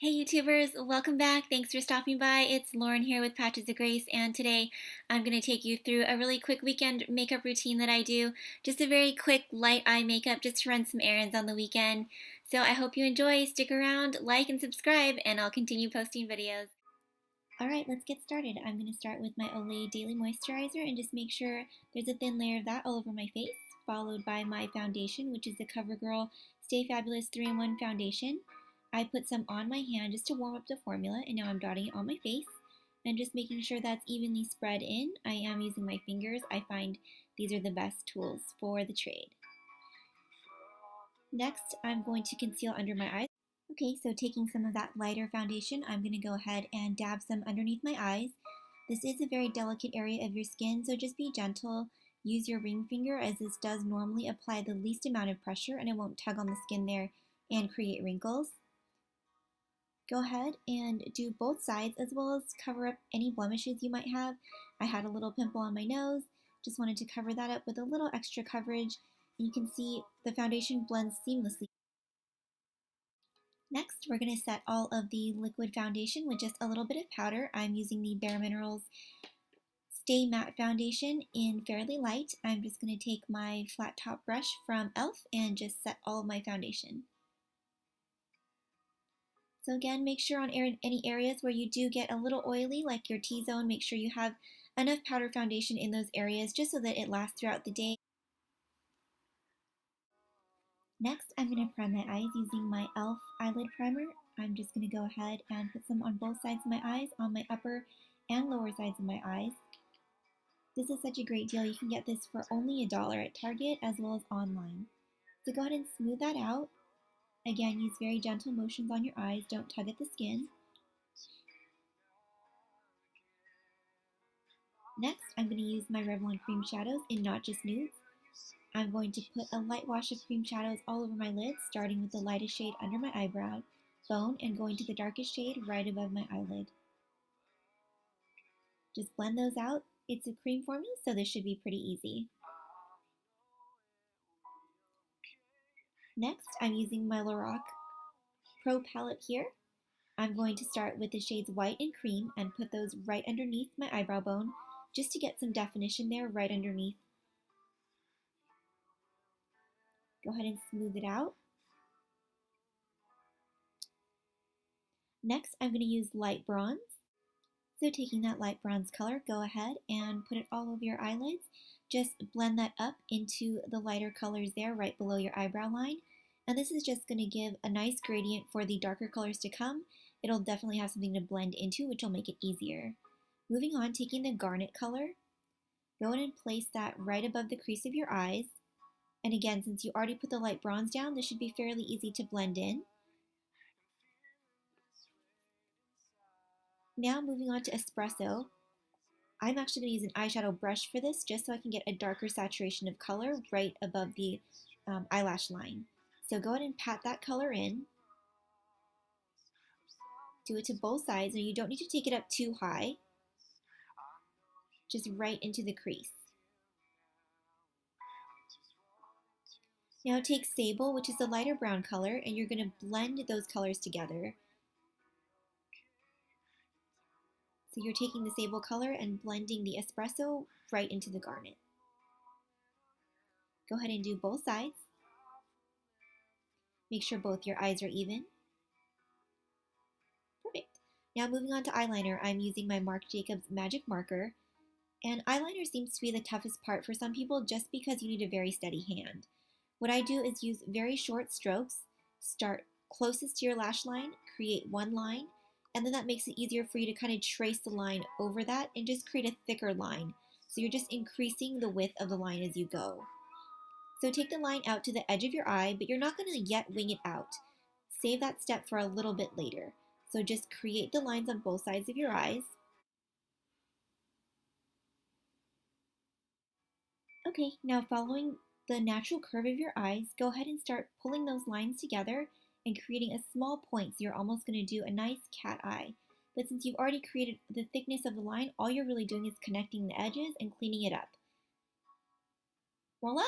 Hey YouTubers, welcome back. Thanks for stopping by. It's Lauren here with Patches of Grace, and today I'm going to take you through a really quick weekend makeup routine that I do. Just a very quick light eye makeup just to run some errands on the weekend. So I hope you enjoy. Stick around, like and subscribe, and I'll continue posting videos. Alright, let's get started. I'm going to start with my Olay Daily Moisturizer and just make sure there's a thin layer of that all over my face, followed by my foundation, which is the CoverGirl Stay Fabulous 3-in-1 Foundation. I put some on my hand just to warm up the formula, and now I'm dotting it on my face and just making sure that's evenly spread in. I am using my fingers. I find these are the best tools for the trade. Next, I'm going to conceal under my eyes. Okay, so taking some of that lighter foundation, I'm going to go ahead and dab some underneath my eyes. This is a very delicate area of your skin, so just be gentle. Use your ring finger, as this does normally apply the least amount of pressure and it won't tug on the skin there and create wrinkles. Go ahead and do both sides, as well as cover up any blemishes you might have. I had a little pimple on my nose, just wanted to cover that up with a little extra coverage. And you can see the foundation blends seamlessly. Next, we're going to set all of the liquid foundation with just a little bit of powder. I'm using the Bare Minerals Stay Matte Foundation in Fairly Light. I'm just going to take my flat top brush from e.l.f. and just set all of my foundation. So again, make sure on any areas where you do get a little oily, like your T-zone, make sure you have enough powder foundation in those areas just so that it lasts throughout the day. Next, I'm going to prime my eyes using my e.l.f. eyelid primer. I'm just going to go ahead and put some on both sides of my eyes, on my upper and lower sides of my eyes. This is such a great deal. You can get this for only $1 at Target as well as online. So go ahead and smooth that out. Again, use very gentle motions on your eyes. Don't tug at the skin. Next, I'm going to use my Revlon cream shadows in Not Just Nudes. I'm going to put a light wash of cream shadows all over my lids, starting with the lightest shade under my eyebrow bone and going to the darkest shade right above my eyelid. Just blend those out. It's a cream formula, so this should be pretty easy. Next, I'm using my Lorac Pro palette here. I'm going to start with the shades White and Cream and put those right underneath my eyebrow bone just to get some definition there right underneath. Go ahead and smooth it out. Next, I'm going to use light bronze. So taking that light bronze color, go ahead and put it all over your eyelids. Just blend that up into the lighter colors there right below your eyebrow line. And this is just going to give a nice gradient for the darker colors to come. It'll definitely have something to blend into, which will make it easier. Moving on, taking the Garnet color, go ahead and place that right above the crease of your eyes. And again, since you already put the light bronze down, this should be fairly easy to blend in. Now moving on to Espresso, I'm actually going to use an eyeshadow brush for this just so I can get a darker saturation of color right above the eyelash line. So go ahead and pat that color in. Do it to both sides, and you don't need to take it up too high. Just right into the crease. Now take Sable, which is the lighter brown color, and you're going to blend those colors together. So you're taking the Sable color and blending the Espresso right into the Garnet. Go ahead and do both sides. Make sure both your eyes are even. Perfect. Now moving on to eyeliner, I'm using my Marc Jacobs Magic Marker. And eyeliner seems to be the toughest part for some people just because you need a very steady hand. What I do is use very short strokes, start closest to your lash line, create one line, and then that makes it easier for you to kind of trace the line over that and just create a thicker line. So you're just increasing the width of the line as you go. So take the line out to the edge of your eye, but you're not going to yet wing it out. Save that step for a little bit later. So just create the lines on both sides of your eyes. Okay, now following the natural curve of your eyes, go ahead and start pulling those lines together and creating a small point, so you're almost going to do a nice cat eye. But since you've already created the thickness of the line, all you're really doing is connecting the edges and cleaning it up. Voila!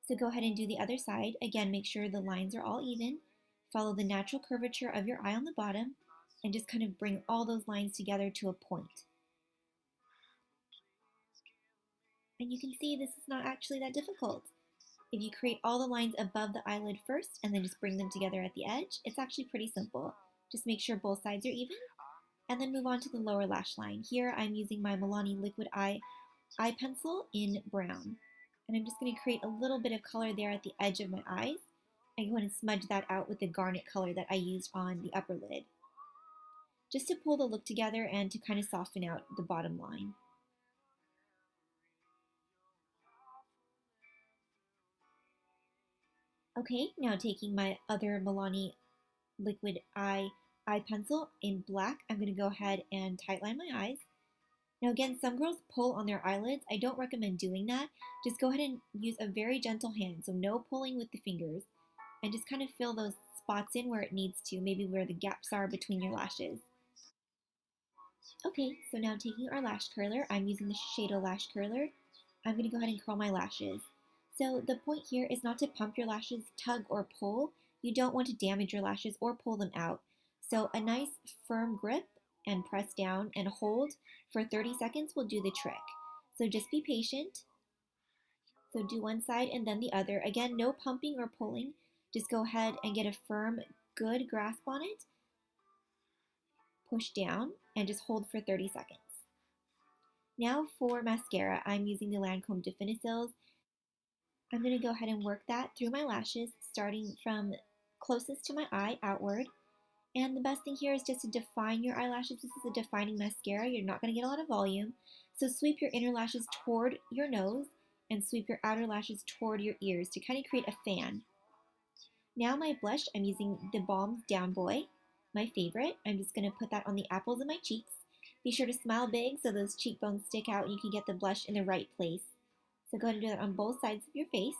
So go ahead and do the other side. Again, make sure the lines are all even. follow the natural curvature of your eye on the bottom and just kind of bring all those lines together to a point. And you can see this is not actually that difficult. If you create all the lines above the eyelid first and then just bring them together at the edge, it's actually pretty simple. Just make sure both sides are even, and then move on to the lower lash line. Here I'm using my Milani Liquid Eye pencil in brown. And I'm just going to create a little bit of color there at the edge of my eyes. And go ahead and smudge that out with the Garnet color that I used on the upper lid, just to pull the look together and to kind of soften out the bottom line. Okay, now taking my other Milani Liquid Eye pencil in black, I'm going to go ahead and tightline my eyes. Now again, some girls pull on their eyelids. I don't recommend doing that. Just go ahead and use a very gentle hand, so no pulling with the fingers, and just kind of fill those spots in where it needs to, maybe where the gaps are between your lashes. Okay, so now taking our lash curler, I'm using the Shiseido lash curler. I'm going to go ahead and curl my lashes. So the point here is not to pump your lashes, tug, or pull. You don't want to damage your lashes or pull them out. So a nice firm grip and press down and hold for 30 seconds will do the trick. So just be patient. So do one side and then the other. Again, no pumping or pulling. Just go ahead and get a firm, good grasp on it. Push down and just hold for 30 seconds. Now for mascara, I'm using the Lancome Definicils. I'm going to go ahead and work that through my lashes, starting from closest to my eye outward. And the best thing here is just to define your eyelashes. This is a defining mascara. You're not going to get a lot of volume. So sweep your inner lashes toward your nose and sweep your outer lashes toward your ears to kind of create a fan. Now my blush, I'm using the Balm's Down Boy, my favorite. I'm just going to put that on the apples of my cheeks. Be sure to smile big so those cheekbones stick out and you can get the blush in the right place. So go ahead and do that on both sides of your face.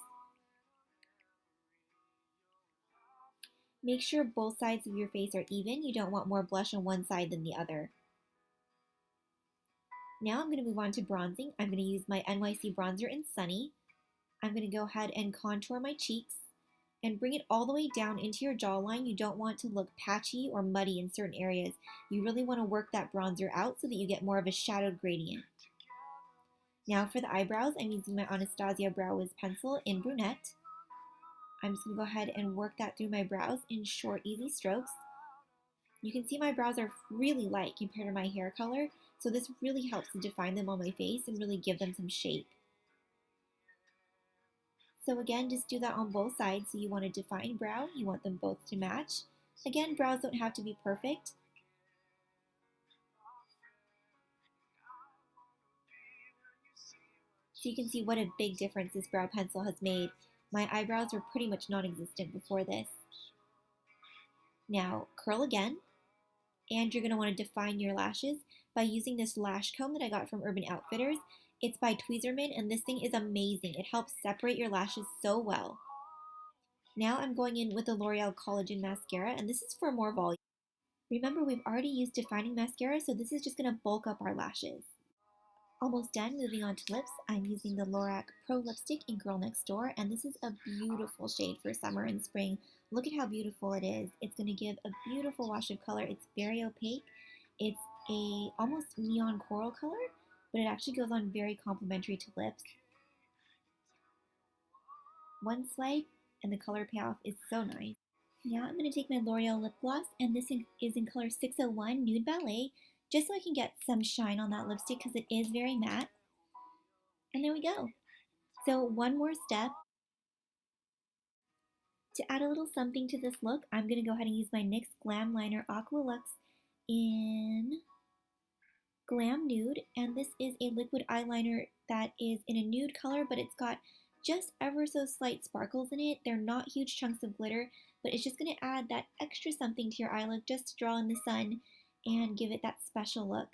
Make sure both sides of your face are even. You don't want more blush on one side than the other. Now I'm going to move on to bronzing. I'm going to use my NYC Brozner in Sunny. I'm going to go ahead and contour my cheeks and bring it all the way down into your jawline. You don't want to look patchy or muddy in certain areas. You really want to work that bronzer out so that you get more of a shadowed gradient. Now for the eyebrows, I'm using my Anastasia Brow Wiz pencil in Brunette. I'm just going to go ahead and work that through my brows in short, easy strokes. You can see my brows are really light compared to my hair color, so this really helps to define them on my face and really give them some shape. So again, just do that on both sides. So you want a defined brow, you want them both to match. Again, brows don't have to be perfect. So you can see what a big difference this brow pencil has made. My eyebrows were pretty much non-existent before this. Now, curl again, and you're going to want to define your lashes by using this lash comb that I got from Urban Outfitters. It's by Tweezerman, and this thing is amazing. It helps separate your lashes so well. Now I'm going in with the L'Oreal Collagen Mascara, and this is for more volume. Remember, we've already used defining mascara, so this is just going to bulk up our lashes. Almost done. Moving on to lips, I'm using the Lorac Pro Lipstick in Girl Next Door, and this is a beautiful shade for summer and spring. Look at how beautiful it is. It's going to give a beautiful wash of color. It's very opaque. It's a almost neon coral color, but it actually goes on very complimentary to lips. One swipe, and the color payoff is so nice. Now I'm going to take my L'Oreal lip gloss, and this is in color 601 Nude Ballet, just so I can get some shine on that lipstick because it is very matte. And there we go. So one more step. To add a little something to this look, I'm going to go ahead and use my NYX Glam Liner Aqua-Luxe in Glam Nude. And this is a liquid eyeliner that is in a nude color, but it's got just ever so slight sparkles in it. They're not huge chunks of glitter, but it's just going to add that extra something to your eye look just to draw in the sun and give it that special look.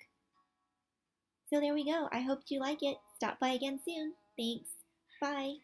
So there we go. I hope you like it. Stop by again soon. Thanks. Bye.